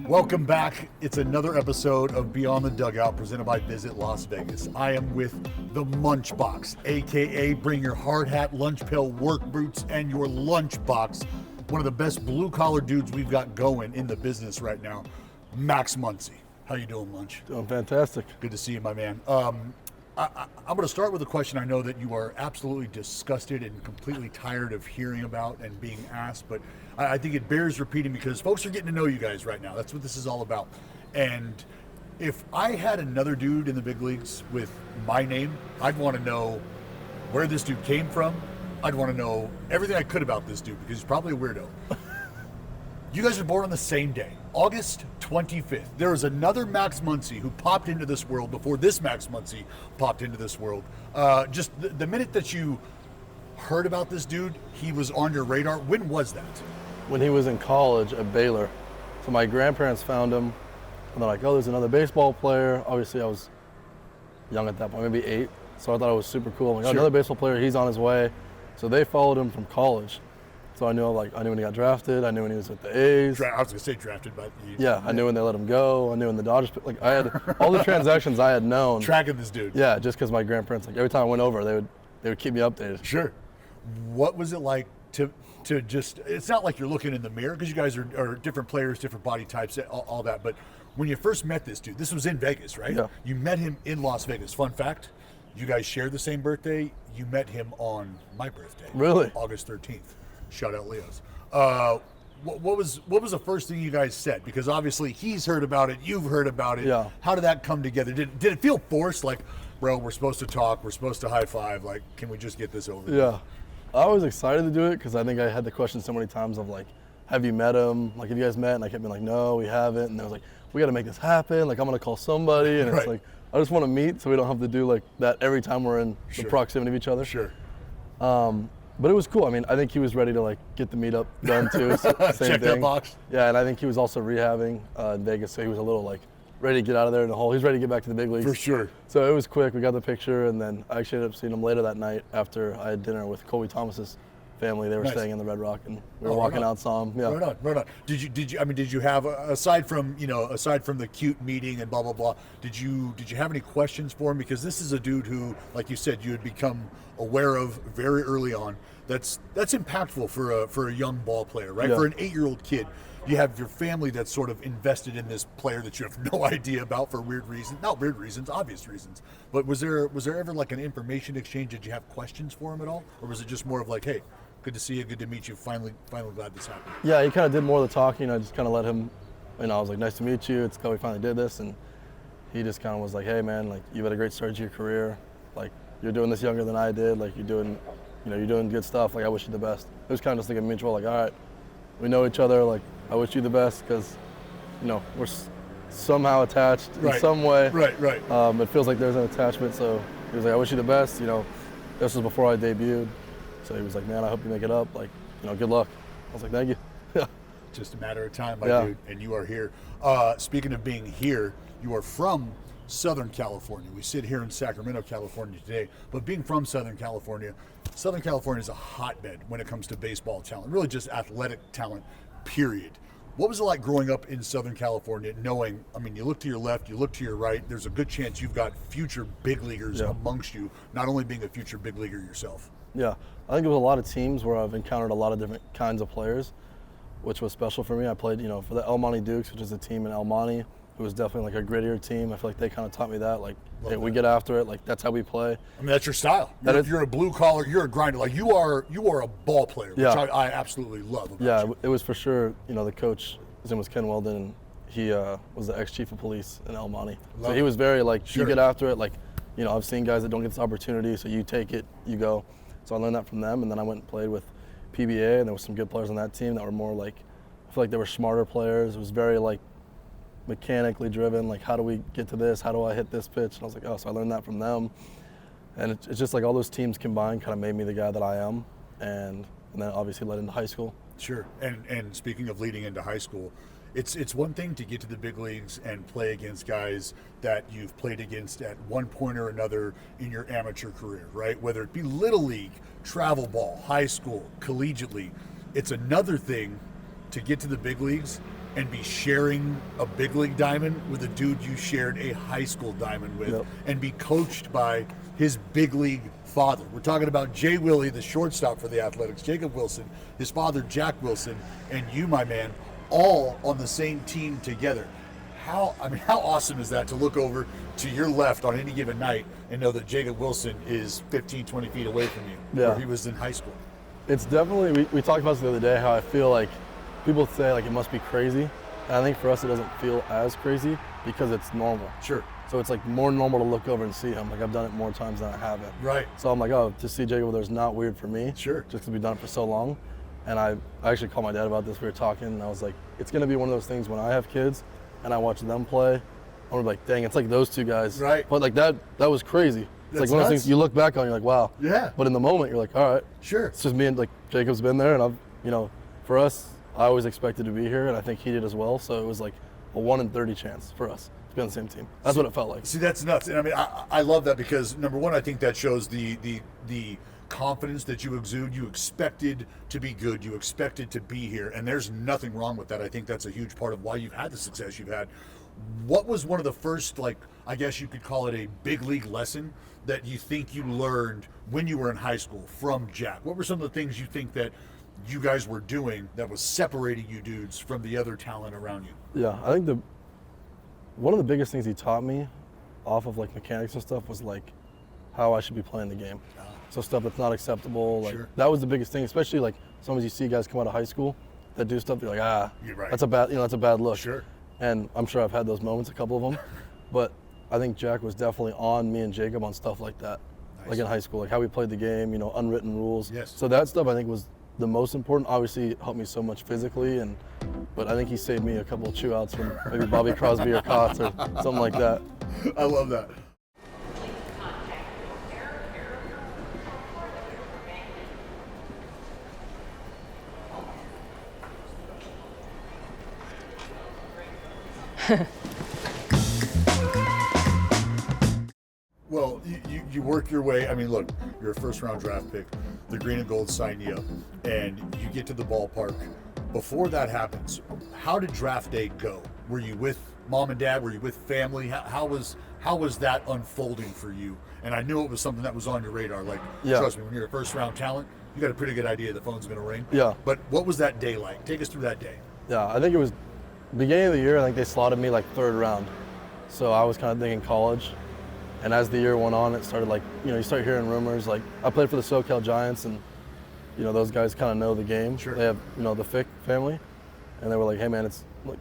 Welcome back. It's another episode of Beyond the Dugout presented by Visit Las Vegas. I am with the Munchbox, aka bring your hard hat, lunch pail, work boots, and your lunchbox. One of the best blue collar dudes we've got going in the business right now, Max Muncy. How you doing, Munch? Doing fantastic. Good to see you, my man. I'm going to start with a question I know that you are absolutely disgusted and completely tired of hearing about and being asked, but I think it bears repeating because folks are getting to know you guys right now. That's what this is all about. And if I had another dude in the big leagues with my name, I'd want to know where this dude came from. I'd want to know everything I could about this dude because he's probably a weirdo. You guys were born on the same day, August 25th. There was another Max Muncy who popped into this world before this Max Muncy popped into this world. Just the minute that you heard about this dude, he was on your radar. When was that? When he was in college at Baylor. So my grandparents found him, and they're like, oh, there's another baseball player. Obviously, I was young at that point, maybe 8. So I thought it was super cool. I'm like, oh, another baseball player, he's on his way. So they followed him from college. So I knew when he got drafted. I knew when he was with the A's. I was going to say drafted, but yeah, I knew when they let him go. I knew when the Dodgers. Like I had all the transactions I had known. Tracking this dude. Yeah, just because my grandparents, like every time I went over, they would keep me updated. Sure. What was it like to just? It's not like you're looking in the mirror because you guys are different players, different body types, all that. But when you first met this dude, this was in Vegas, right? Yeah. You met him in Las Vegas. Fun fact: you guys share the same birthday. You met him on my birthday. Really? August 13th. Shout out Leo's. What was the first thing you guys said? Because obviously he's heard about it, you've heard about it. Yeah. How did that come together? Did it feel forced? Like, bro, we're supposed to talk, we're supposed to high five. Like, can we just get this over? Yeah, I was excited to do it because I think I had the question so many times of like, have you met him? Like, have you guys met? And I kept being like, no, we haven't. And they was like, we got to make this happen. Like, I'm gonna call somebody, and Right. it's like, I just want to meet so we don't have to do like that every time we're in Sure. the proximity of each other. Sure. But it was cool. I mean, I think he was ready to like get the meetup done too. Same Check thing. that box. Yeah, and I think he was also rehabbing in Vegas, so he was a little like ready to get out of there in the hole. He's ready to get back to the big leagues. For sure. So it was quick. We got the picture, and then I actually ended up seeing him later that night after I had dinner with Colby Thomas's family. They were Nice. staying in the Red Rock, and we were Oh, walking right on. out, saw him. Yeah. Right on. Did you have, aside from the cute meeting and blah blah blah, did you have any questions for him? Because this is a dude who, like you said, you had become aware of very early on. That's impactful for a young ball player, right? Yeah. For an 8-year-old kid, you have your family that's sort of invested in this player that you have no idea about for weird reasons. Not weird reasons, obvious reasons. But was there ever like an information exchange? Did you have questions for him at all, or was it just more of like, hey, good to see you, good to meet you, finally glad this happened? Yeah, he kind of did more of the talking. I just kind of let him, I was like, nice to meet you. It's glad we finally did this. And he just kind of was like, hey, man, like, you've had a great start to your career. Like, you're doing this younger than I did. Like, you're doing good stuff. Like, I wish you the best. It was kind of just like a mutual, like, all right, we know each other. Like, I wish you the best because, we're somehow attached in some way. Right. It feels like there's an attachment. So he was like, I wish you the best. This was before I debuted. So he was like, man, I hope you make it up. Like, good luck. I was like, thank you. Yeah. Just a matter of time, my Yeah. dude, and you are here. Speaking of being here, you are from Southern California. We sit here in Sacramento, California today, but being from Southern California is a hotbed when it comes to baseball talent, really just athletic talent, period. What was it like growing up in Southern California, knowing, you look to your left, you look to your right, there's a good chance you've got future big leaguers amongst you, not only being a future big leaguer yourself? Yeah, I think it was a lot of teams where I've encountered a lot of different kinds of players, which was special for me. I played, for the El Monte Dukes, which is a team in El Monte. It was definitely like a grittier team. I feel like they kind of taught me that. Like, hey, we get after it. Like, that's how we play. That's your style. You're a blue collar. You're a grinder. Like, you are a ball player, which I absolutely love about you. It was for sure. The coach, his name was Ken Weldon, and he was the ex-chief of police in El Monte. So he was very like, you get after it. Like, I've seen guys that don't get this opportunity, so you take it, you go. So I learned that from them, and then I went and played with PBA, and there was some good players on that team that were more like, I feel like they were smarter players. It was very like mechanically driven, like, how do we get to this? How do I hit this pitch? And I was like, oh, so I learned that from them. And it's just like all those teams combined kind of made me the guy that I am, and then obviously led into high school. Sure. And speaking of leading into high school, it's one thing to get to the big leagues and play against guys that you've played against at one point or another in your amateur career, right? Whether it be little league, travel ball, high school, collegiately. it's another thing to get to the big leagues and be sharing a big league diamond with a dude you shared a high school diamond with, Yep. and be coached by his big league father. We're talking about Jay Willie, the shortstop for the Athletics, Jacob Wilson, his father Jack Wilson, and you, my man, all on the same team together. How awesome is that to look over to your left on any given night and know that Jacob Wilson is 15, 20 feet away from you, Yeah. where he was in high school? It's definitely, we talked about this the other day, how I feel like people say like it must be crazy. And I think for us it doesn't feel as crazy because it's normal. Sure. So it's like more normal to look over and see him. Like I've done it more times than I haven't. Right. So I'm like, oh, to see Jacob there's not weird for me. Sure. Just because we've done it for so long. And I actually called my dad about this. We were talking and I was like, it's going to be one of those things when I have kids and I watch them play, I'm gonna be like, dang, it's like those two guys. Right. But like that was crazy. It's That's like one of those nuts. things you look back on, you're like, wow. Yeah. But in the moment, you're like, all right. Sure. It's just me and like Jacob's been there, and I've, for us, I always expected to be here, and I think he did as well. So it was like a 1 in 30 chance for us to be on the same team. That's what it felt like. See, that's nuts. And I mean, I love that because number one, I think that shows the confidence that you exude. You expected to be good. You expected to be here, and there's nothing wrong with that. I think that's a huge part of why you've had the success you've had. What was one of the first, like, I guess you could call it a big league lesson that you think you learned when you were in high school from Jack? What were some of the things you think that you guys were doing that was separating you dudes from the other talent around you? Yeah, I think one of the biggest things he taught me off of like mechanics and stuff was like how I should be playing the game. So stuff that's not acceptable. Like Sure. that was the biggest thing, especially like sometimes you see guys come out of high school that do stuff, you're like, You're right. that's a bad look. Sure. And I'm sure I've had those moments, a couple of them. But I think Jack was definitely on me and Jacob on stuff like that. Nice. Like in high school, like how we played the game, unwritten rules. Yes. So that stuff I think was the most important. Obviously it helped me so much physically, but I think he saved me a couple of chew outs from maybe Bobby Crosby or Kotz or something like that. I love that. Well, you work your way. I mean, look, you're a first-round draft pick. The green and gold sign you up, and you get to the ballpark. Before that happens, how did draft day go? Were you with mom and dad? Were you with family? How was that unfolding for you? And I knew it was something that was on your radar. Like, Yeah. trust me, when you're a first-round talent, you got a pretty good idea the phone's going to ring. Yeah. But what was that day like? Take us through that day. Yeah, I think it was beginning of the year. I think they slotted me like third round, so I was kind of thinking college. And as the year went on, it started like, you start hearing rumors. Like I played for the SoCal Giants, and those guys kind of know the game. Sure. They have the Fick family, and they were like, hey man, it's like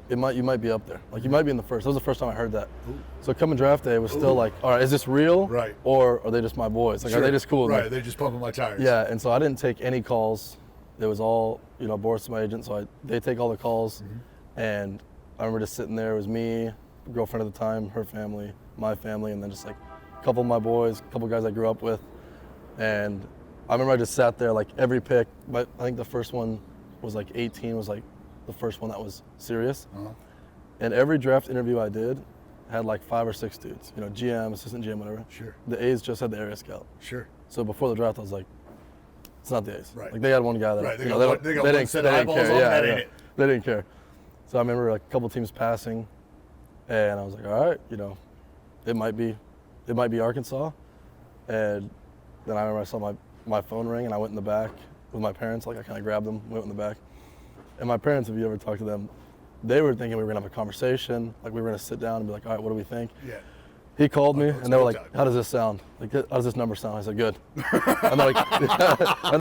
you might be up there. Like you might be in the first. That was the first time I heard that. Ooh. So coming draft day, it was still like, all right, is this real? Right. Or are they just my boys? Like Sure. are they just cool? Right, Like, they're just pumping my tires. yeah, and so I didn't take any calls. It was all, Boris, my agent, so they take all the calls. Mm-hmm. And I remember just sitting there. It was me, girlfriend at the time, her family, my family, and then just like a couple of my boys, a couple of guys I grew up with. And I remember I just sat there like every pick, but I think the first one was like 18 was like the first one that was serious. Uh-huh. And every draft interview I did had like 5 or 6 dudes, GM, assistant GM, whatever. Sure. The A's just had the area scout. Sure. So before the draft, I was like, it's not the A's. Right. Like they had one guy that Right, they got one set of eyeballs care. on, Yeah, that yeah. ain't it. They didn't care. So I remember like a couple teams passing, and I was like, all right, it might be Arkansas. And then I remember I saw my phone ring, and I went in the back with my parents. Like I kind of grabbed them, went in the back. And my parents, if you ever talked to them, they were thinking we were gonna have a conversation, like we were gonna sit down and be like, all right, what do we think? Yeah. He called me, it's and they were go like, time. how does this sound? Like, how does this number sound? I said, good. And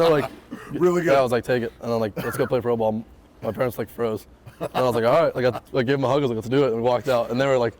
they're like, Really good. Yeah, I was like, take it. And then like, let's go play pro ball. My parents like froze. And I was like, all right. Like I gave them a hug. I was like, let's do it. And we walked out, and they were like,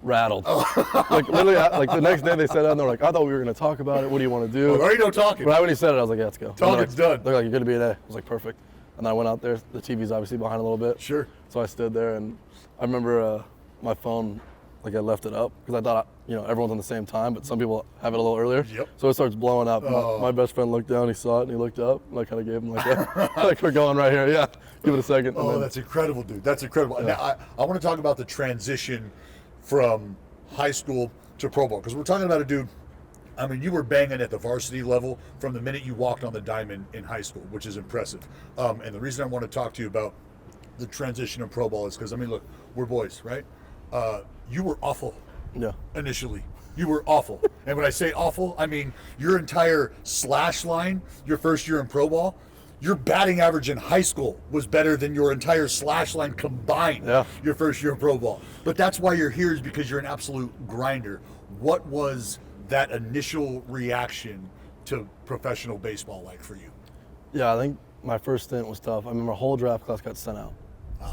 rattled. Like literally, like the next day they said that, and they were like, I thought we were gonna talk about it. What do you want to do? Well, there ain't no talking. Right when he said it, I was like, yeah, let's go. And they're Talking's like, done. They're like, you're gonna be an A. I was like, perfect. And then I went out there. The TV's obviously behind a little bit. Sure. So I stood there, and I remember my phone, like I left it up because I thought, everyone's on the same time, but some people have it a little earlier. Yep. So it starts blowing up. Oh. My best friend looked down, he saw it, and he looked up, and I kind of gave him like that. Like, we're going right here, yeah. Give it a second. Oh, and then, that's incredible, dude. That's incredible. Yeah. Now, I want to talk about the transition from high school to pro ball, because we're talking about a dude I mean, you were banging at the varsity level from the minute you walked on the diamond in high school, which is impressive. And the reason I want to talk to you about the transition in pro ball is because, I mean, look, we're boys, right? You were awful initially. You were awful. And when I say awful, I mean your entire slash line, your first year in pro ball, your batting average in high school was better than your entire slash line combined your first year in pro ball. But that's why you're here, is because you're an absolute grinder. What was that initial reaction to professional baseball like for you? Yeah, I think my first stint was tough. I mean, my whole draft class got sent out.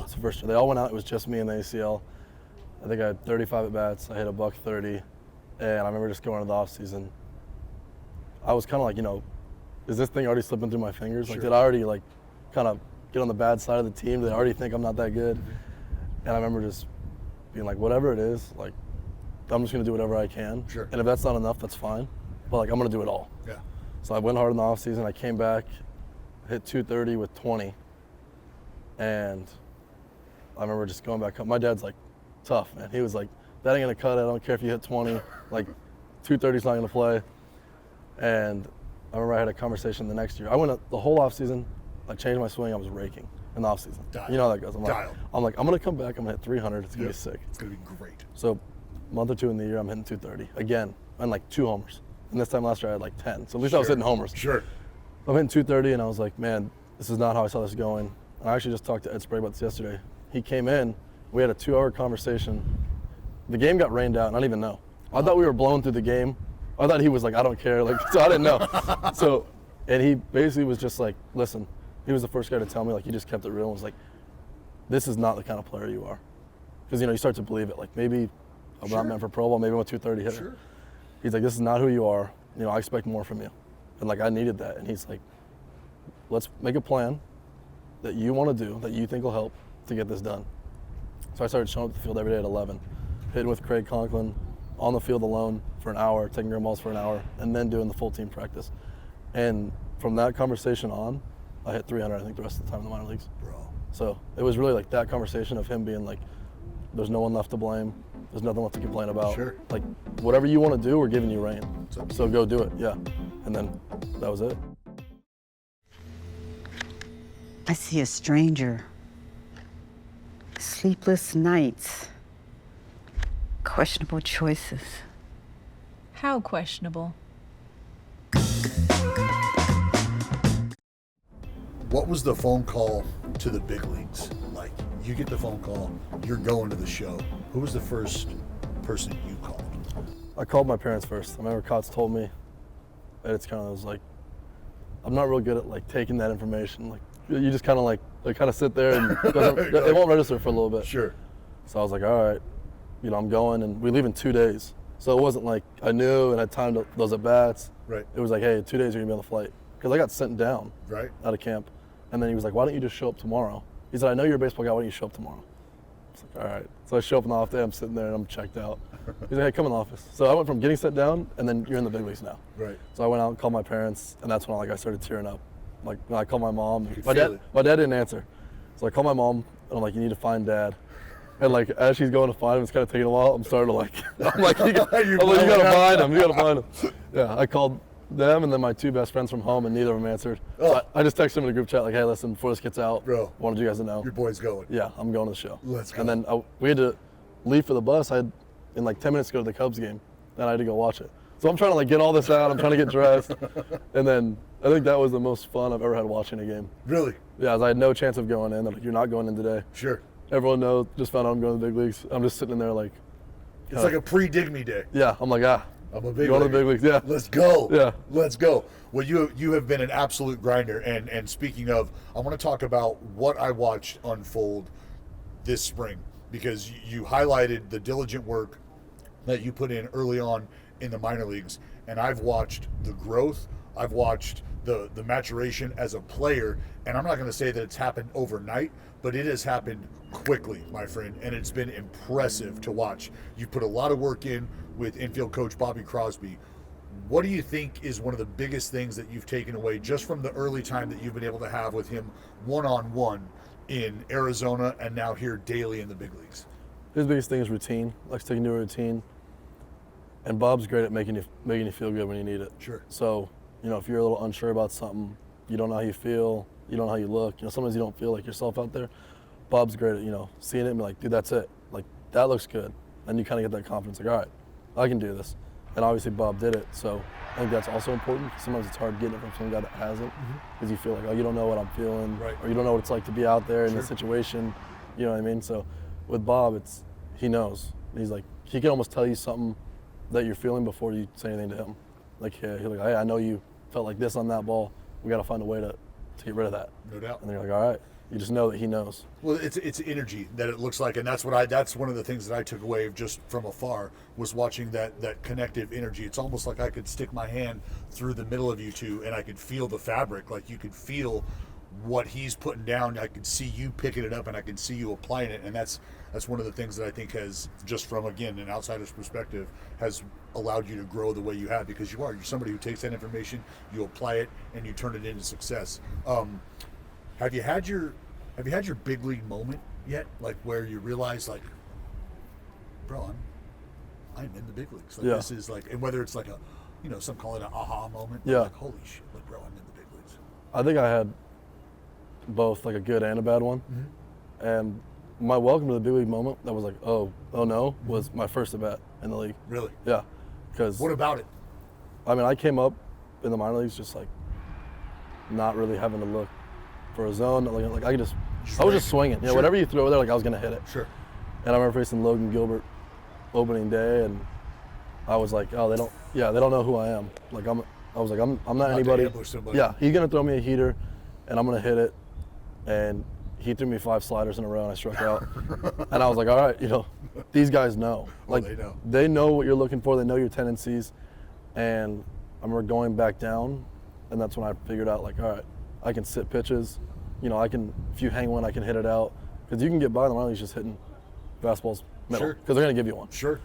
So first year, they all went out. It was just me in the ACL. I think I had 35 at bats. I hit a $130, and I remember just going into the off season. I was kind of like, you know, is this thing already slipping through my fingers? Like, did I already like kind of get on the bad side of the team? Did they already think I'm not that good? And I remember just being like, whatever it is, like, I'm just gonna do whatever I can. And if that's not enough, that's fine. But like, I'm gonna do it all. So I went hard in the off season. I came back, hit 230 with 20, and I remember just going back up. My dad's like, tough, man. He was like, that ain't gonna cut it. I don't care if you hit 20. Like, 230's not gonna play. And I remember I had a conversation the next year. I went the whole off season. I changed my swing. I was raking in the off season. You know how that goes. I'm like, I'm gonna come back. I'm gonna hit 300. It's gonna be sick. It's gonna be great. So, a month or two in the year, I'm hitting 230 again, and like 2 homers. And this time last year, I had like 10. So at least I was hitting homers. I'm hitting 230, and I was like, man, this is not how I saw this going. And I actually just talked to Ed Sprague about this yesterday. He came in. We had a 2-hour conversation. The game got rained out, and I didn't even know. I thought we were blowing through the game. I thought he was like, I don't care. Like, so I didn't know. So, and he basically was just like, listen, he was the first guy to tell me, like, he just kept it real and was like, this is not the kind of player you are. Because, you know, you start to believe it. Like, maybe I'm not meant for pro ball. Maybe I'm a 230 hitter. He's like, this is not who you are. You know, I expect more from you. And, like, I needed that. And he's like, let's make a plan that you want to do, that you think will help to get this done. So I started showing up at the field every day at 11, hitting with Craig Conklin, on the field alone for an hour, taking ground balls for an hour, and then doing the full team practice. And from that conversation on, I hit 300, I think, the rest of the time in the minor leagues. So it was really like that conversation of him being like, there's no one left to blame. There's nothing left to complain about. Like, whatever you want to do, we're giving you rein. So go do it, And then that was it. I see a stranger. Sleepless nights. Questionable choices. How questionable? What was the phone call to the big leagues like? You get the phone call, you're going to the show. Who was the first person you called? I called my parents first. I remember Cots told me, and it's kind of, was like, I'm not real good at like taking that information. Like, you just kind of like kind of sit there and it won't register for a little bit. So I was like, all right, you know, I'm going, and we leave in 2 days. So it wasn't like I knew and had time to those at bats. It was like, hey, 2 days you're gonna be on the flight. Because I got sent down out of camp. And then he was like, why don't you just show up tomorrow? He said, I know you're a baseball guy, why don't you show up tomorrow? I was like, all right. So I show up on the off day, I'm sitting there and I'm checked out. He's like, hey, come in the office. So I went from getting sent down, and then you're in the big leagues now. So I went out and called my parents, and that's when I started tearing up. Like, when I called my mom, my dad didn't answer. So I called my mom, and I'm like, you need to find Dad. And like, as she's going to find him, it's kind of taking a while. I'm starting to like, I'm like, you gotta find him. You gotta find him. Yeah, I called them and then my 2 best friends from home, and neither of them answered. So I just texted them in the group chat like, hey, listen, before this gets out, wanted you guys to know. Your boy's going. Yeah, I'm going to the show. Let's go. And then we had to leave for the bus. I had in like 10 minutes to go to the Cubs game, and I had to go watch it. So I'm trying to like get all this out. I'm trying to get dressed. And then I think that was the most fun I've ever had watching a game. Really? Yeah, as I had no chance of going in. They're like, you're not going in today. Everyone knows, just found out I'm going to the big leagues. I'm just sitting in there like. It's like a pre-dig me day. Yeah, I'm like, I'm a big going to the big leagues, Let's go. Yeah. Let's go. Well, you have been an absolute grinder. And speaking of, I want to talk about what I watched unfold this spring, because you highlighted the diligent work that you put in early on in the minor leagues. And I've watched the growth. I've watched the maturation as a player. And I'm not going to say that it's happened overnight, but it has happened quickly, my friend, and it's been impressive to watch. You've put a lot of work in with infield coach Bobby Crosby. What do you think is one of the biggest things that you've taken away just from the early time that you've been able to have with him one-on-one in Arizona and now here daily in the big leagues? His biggest thing is routine, like sticking to a routine. And Bob's great at making you feel good when you need it. Sure. So, if you're a little unsure about something, you don't know how you feel, you don't know how you look, sometimes you don't feel like yourself out there. Bob's great at, seeing it and be like, dude, that's it. Like, that looks good. And you kind of get that confidence, like, all right, I can do this. And obviously Bob did it. So I think that's also important, because sometimes it's hard getting it from some guy that hasn't, because you feel like, oh, you don't know what I'm feeling, Right. or you don't know what it's like to be out there in Sure. this situation. You know what I mean? So with Bob, he knows. He's like, he can almost tell you something that you're feeling before you say anything to him. Like, yeah, he's like, hey, I know you felt like this on that ball. We got to find a way to get rid of that. No doubt. And then you're like, all right. You just know that he knows. Well, it's energy that it looks like, and that's one of the things that I took away just from afar, was watching that connective energy. It's almost like I could stick my hand through the middle of you two, and I could feel the fabric. Like, you could feel what he's putting down. I could see you picking it up, and I can see you applying it. And that's one of the things that I think has, just from, again, an outsider's perspective, has allowed you to grow the way you have, because you're somebody who takes that information, you apply it, and you turn it into success. Have you had your big league moment yet? Like, where you realize, like, bro, I'm in the big leagues. Like, Yeah. this is like, and whether it's like some call it an aha moment. Yeah. Like, holy shit, like, bro, I'm in the big leagues. I think I had both, like, a good and a bad one. Mm-hmm. And my welcome to the big league moment that was like, oh no, was my first at bat in the league. Really? Yeah. Because, What about it? I mean, I came up in the minor leagues just, like, not really having to look for a zone. Like I was just swinging. Sure. Whatever you throw there, like, I was going to hit it. Sure. And I remember facing Logan Gilbert opening day, and I was like, oh, they don't know who I am. Like, I'm not to anybody. ambush somebody. Yeah, he's going to throw me a heater, and I'm going to hit it. And he threw me 5 sliders in a row, and I struck out. And I was like, all right, these guys know. Like, they know. what you're looking for. They know your tendencies. And I remember going back down, and that's when I figured out, like, all right, I can sit pitches. If you hang one, I can hit it out. Because you can get by the minor leagues just hitting fastballs middle. Sure. Because they're going to give you one. Sure.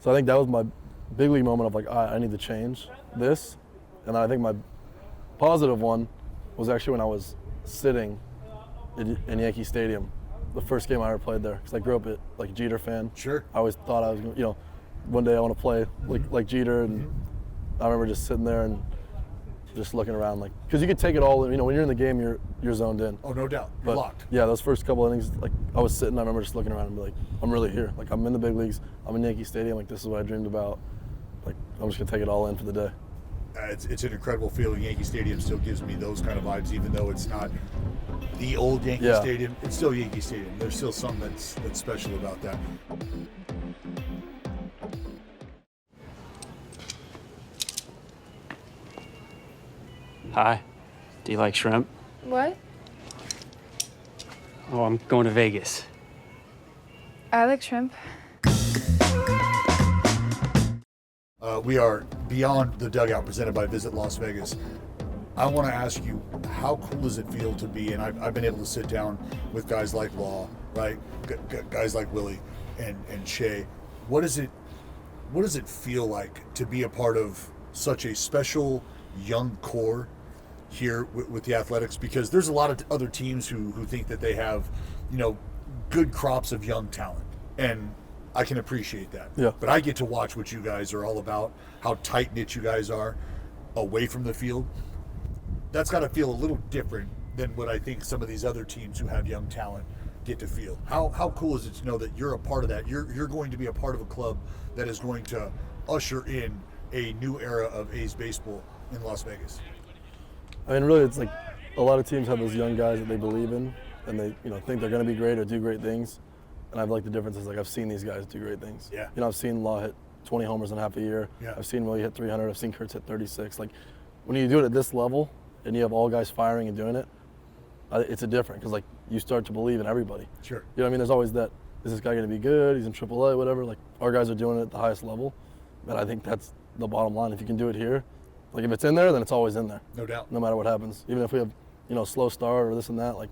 So I think that was my big league moment of, like, all right, I need to change this. And I think my positive one was actually when I was sitting in Yankee Stadium, the first game I ever played there. Because I grew up a Jeter fan. Sure. I always thought I was going to, one day I want to play like Jeter. And I remember just sitting there and just looking around, like, because you could take it all. When you're in the game, you're zoned in. Oh, no doubt. You're But locked. yeah, those first couple innings, like, I was sitting, I remember just looking around and be like, I'm really here. Like, I'm in the big leagues. I'm in Yankee Stadium. Like, this is what I dreamed about. Like, I'm just gonna take it all in for the day. It's an incredible feeling. Yankee Stadium still gives me those kind of vibes, even though it's not the old Yankee Yeah. Stadium. It's still Yankee Stadium. There's still something that's special about that. Hi. Do you like shrimp? What? Oh, I'm going to Vegas. I like shrimp. We are Beyond the Dugout, presented by Visit Las Vegas. I want to ask you, how cool does it feel to be, and I've been able to sit down with guys like Law, right? Guys like Willie and Shea. What does it feel like to be a part of such a special young core here with the Athletics? Because there's a lot of other teams who think that they have, good crops of young talent, and I can appreciate that. Yeah. But I get to watch what you guys are all about, how tight-knit you guys are away from the field. That's got to feel a little different than what I think some of these other teams who have young talent get to feel. How cool is it to know that you're a part of that? You're going to be a part of a club that is going to usher in a new era of A's baseball in Las Vegas. I mean, really, it's like a lot of teams have those young guys that they believe in, and they think they're going to be great or do great things. And I've the difference is, like, I've seen these guys do great things. Yeah. I've seen Law hit 20 homers in half a year. Yeah. I've seen Willie hit 300. I've seen Kurtz hit 36. Like, when you do it at this level and you have all guys firing and doing it, it's a different, because, like, you start to believe in everybody. Sure. There's always that, is this guy going to be good? He's in AAA, whatever. Like, our guys are doing it at the highest level. And I think that's the bottom line. If you can do it here, like, if it's in there, then it's always in there. No doubt. No matter what happens. Even if we have, slow start or this and that, like,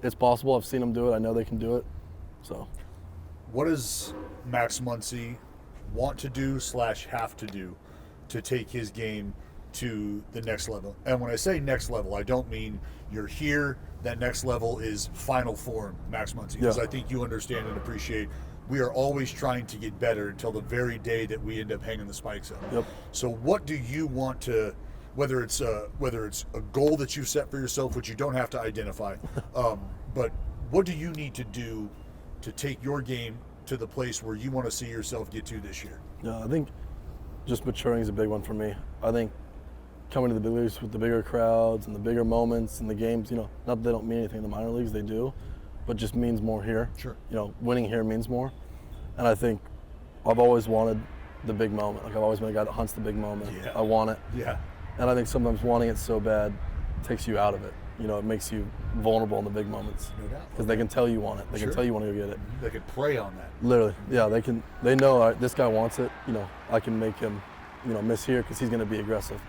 it's possible. I've seen them do it. I know they can do it. So. What does Max Muncy want to do / have to do to take his game to the next level? And when I say next level, I don't mean you're here. That next level is final form Max Muncy. Because Yeah. I think you understand and appreciate we are always trying to get better until the very day that we end up hanging the spikes up. Yep. So what do you want to, whether it's a goal that you set for yourself, which you don't have to identify, but what do you need to do to take your game to the place where you want to see yourself get to this year? Yeah, I think just maturing is a big one for me. I think coming to the big leagues with the bigger crowds and the bigger moments and the games, not that they don't mean anything in the minor leagues, they do, but just means more here. Sure. Winning here means more. And I think I've always wanted the big moment. Like I've always been a guy that hunts the big moment. Yeah. I want it. Yeah. And I think sometimes wanting it so bad takes you out of it. It makes you vulnerable in the big moments. No doubt. Because they can tell you want it. They Sure. can tell you want to go get it. They could prey on that. Literally, yeah. They know, all right, this guy wants it. I can make him, miss here because he's going to be aggressive.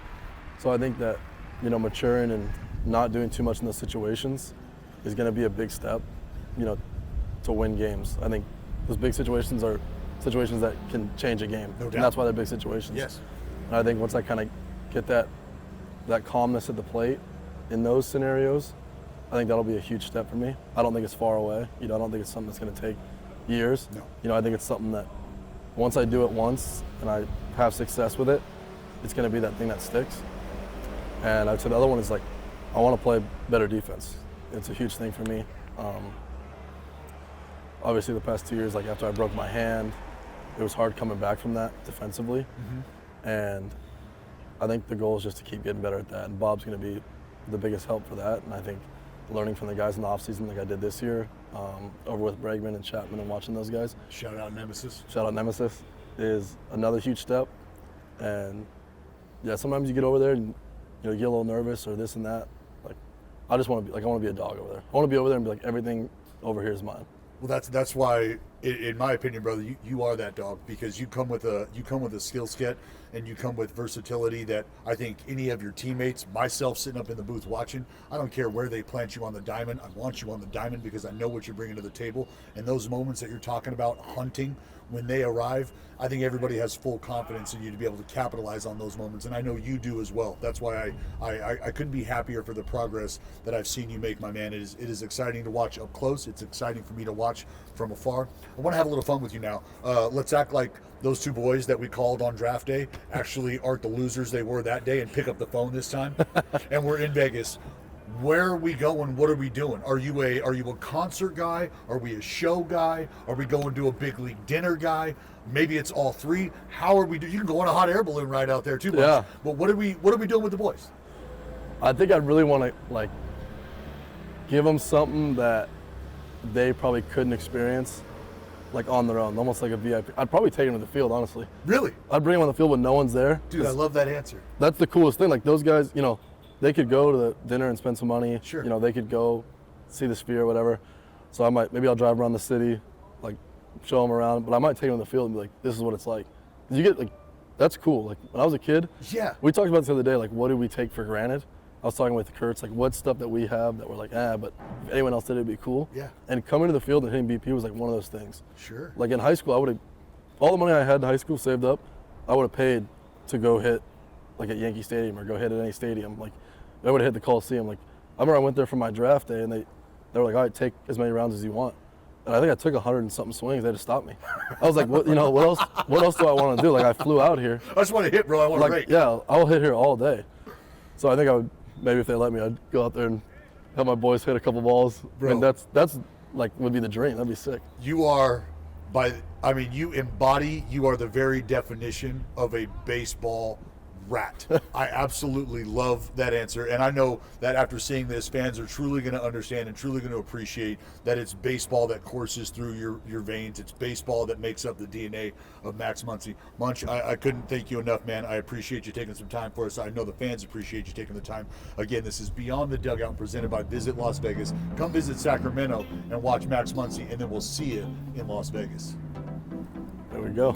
So I think that, maturing and not doing too much in those situations is going to be a big step, to win games. I think those big situations are situations that can change a game. No doubt. And that's why they're big situations. Yes. And I think once I kind of get that calmness at the plate in those scenarios, I think that'll be a huge step for me. I don't think it's far away. I don't think it's something that's going to take years. No. I think it's something that once I do it once and I have success with it, it's going to be that thing that sticks. And I'd say the other one is I want to play better defense. It's a huge thing for me. Obviously the past 2 years, after I broke my hand, it was hard coming back from that defensively. Mm-hmm. And I think the goal is just to keep getting better at that. And Bob's going to be the biggest help for that. And I think learning from the guys in the offseason like I did this year, over with Bregman and Chapman and watching those guys. Shout out Nemesis. Shout out Nemesis is another huge step. And yeah, sometimes you get over there and you get a little nervous or this and that. I just want to be I want to be a dog over there. I want to be over there and be everything over here is mine. Well, that's why, in my opinion, brother, you are that dog, because you come with a skill set and you come with versatility that I think any of your teammates, myself sitting up in the booth watching, I don't care where they plant you on the diamond. I want you on the diamond because I know what you're bringing to the table. And those moments that you're talking about hunting, when they arrive, I think everybody has full confidence in you to be able to capitalize on those moments, and I know you do as well. That's why I couldn't be happier for the progress that I've seen you make, my man. It is exciting to watch up close. It's exciting for me to watch from afar. I want to have a little fun with you now. Let's act like those two boys that we called on draft day actually aren't the losers they were that day and pick up the phone this time. And we're in Vegas. Where are we going? What are we doing? Are you a concert guy? Are we a show guy? Are we going to a big league dinner guy? Maybe it's all three. How are we doing? You can go on a hot air balloon ride out there too. Yeah. But what are we doing with the boys? I think I really want to give them something that they probably couldn't experience on their own, almost like a VIP. I'd probably take them to the field, honestly. Really? I'd bring them on the field when no one's there. Dude, I love that answer. That's the coolest thing. Those guys, they could go to the dinner and spend some money. Sure. They could go see the Sphere or whatever. So maybe I'll drive around the city, show them around, but I might take them to the field and be this is what it's like. You get that's cool. When I was a kid, yeah, we talked about this the other day, what do we take for granted? I was talking with Kurtz, what stuff that we have that we're but if anyone else did it, it'd be cool. Yeah. And coming to the field and hitting BP was one of those things. Sure. In high school, I would have, all the money I had in high school saved up, I would have paid to go hit at Yankee Stadium or go hit at any stadium. I would have hit the Coliseum. I remember I went there for my draft day and they were all right, take as many rounds as you want. And I think I took 100 and something swings. They just stopped me. I was what else do I want to do? I flew out here. I just want to hit, bro. I want to rate. Yeah, I'll hit here all day. So I think I would, maybe if they let me, I'd go out there and have my boys hit a couple balls. Bro. And that's would be the dream. That'd be sick. You are, you embody, you are the very definition of a baseball rat. I absolutely love that answer, and I know that after seeing this, fans are truly going to understand and truly going to appreciate that it's baseball that courses through your veins. It's baseball that makes up the DNA of Max Muncy. Munch, I couldn't thank you enough, man. I appreciate you taking some time for us. I know the fans appreciate you taking the time. Again, this is Beyond the Dugout, presented by Visit Las Vegas. Come visit Sacramento and watch Max Muncy, and then we'll see you in Las Vegas. There we go.